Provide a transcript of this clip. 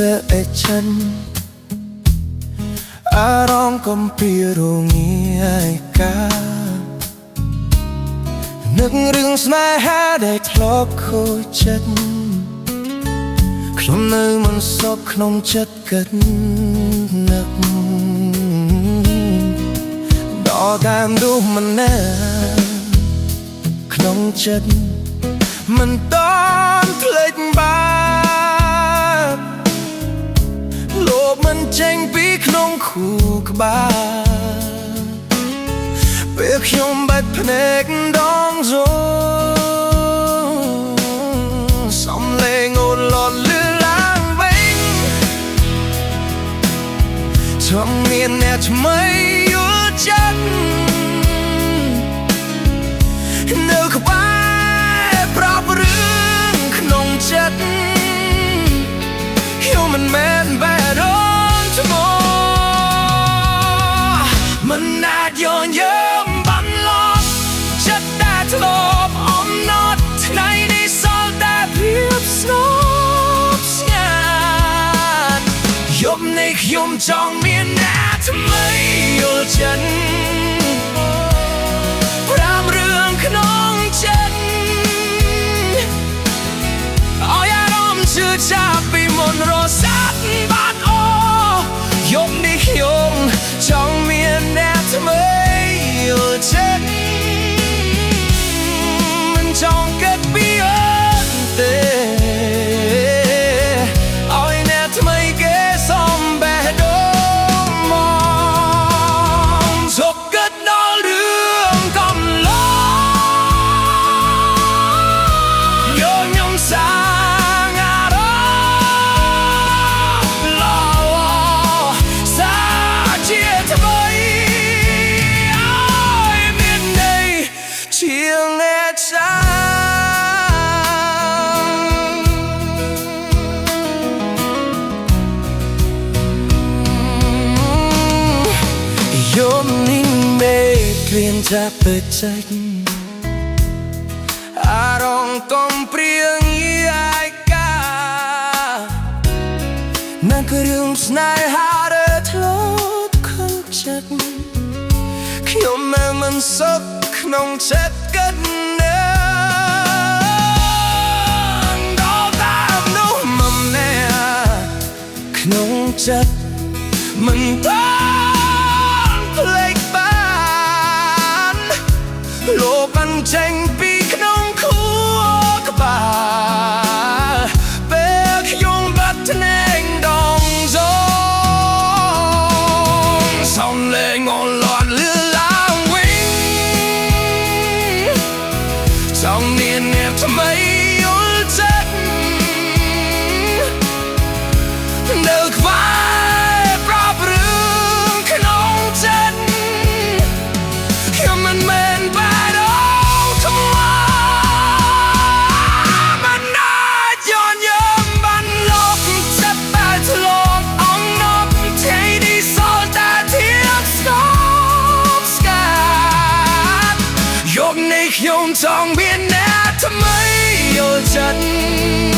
ធ្វើអេចិនអារងកំពីរងាយកានឹករឿងស្នេហាដែលធ្លាប់ខូចចិត្តខ្ញុំនៅមិនសុខក្នុងចិត្តគិតនឹកដល់តាមរូបមិនណាក្នុងចិត្តមិនតន់ភ្លេចបានលោភមិនចេញពីក្នុងខួរក្បាលពេលខ្ញុំបាច់ភ្នែកដងសូសំឡេងអូនលត់លឺឡើងវិញចង់មានអ្នកថ្មីយល់ចិត្តនៅក្បែរប្រាប់រឿងក្នុងចិត្តខ្ញុំមិនមែនបែរអូនថ្មមិនអាចย้อนยืมบันลบចិត្តតែធ្លាប់អំណត់ថ្ងៃនេះសល់តែភាពស្ងប់ស្ងាត់យប់នេះខ្ញុំចង់មានអ្នកថ្មីយល់ចិត្តប្រាំរឿងក្នុងចិត្តឲ្យអារម្មណ៍ឈឺចាប់ពីមុនរសាត់បាត់អូយប់នេះខ្ញុំចង់មានអ្នកថ្មីយល់ចិត្តមិនចង់គិតពីអូនទេឲ្យអ្នកថ្មីគេសំបេះដូងមកជប់គិតដល់រឿងកំឡុងយកខ្ញុំសាយប់នេះមេឃគ្មានចាប់ពេចចេញអារងកំព្រៀងយាយកាนั่นคือរឿងស្នេហាដែលធ្លាប់ខូចចិត្តខ្ញុំនៅមិនសុខក្នុងចិត្តគិតនឹកដល់តាមនោះមិនណែក្នុងចិត្តមិនតភ្លេចបានលោភមិនចេញពីក្នុងខួរក្បាលពេលខ្ញុំបាត់ភ្នែកដងសូសំឡេងអូនលត់លឺឡើងវិញចង់មានអ្នកថ្មីយល់ចិត្តនៅក្បែរប្រាប់រឿងក្នុងចិត្តខ្ញុំមិនមែនបែរអូនថ្មមិនអាចย้อนยืมบันลบចិត្តតែធ្លាប់អំណត់ថ្ងៃនេះសល់តែភាពស្ងប់ស្ងាត់យប់នេះខ្ញុំចង់មានអ្នកថ្មីយល់ចិត្ត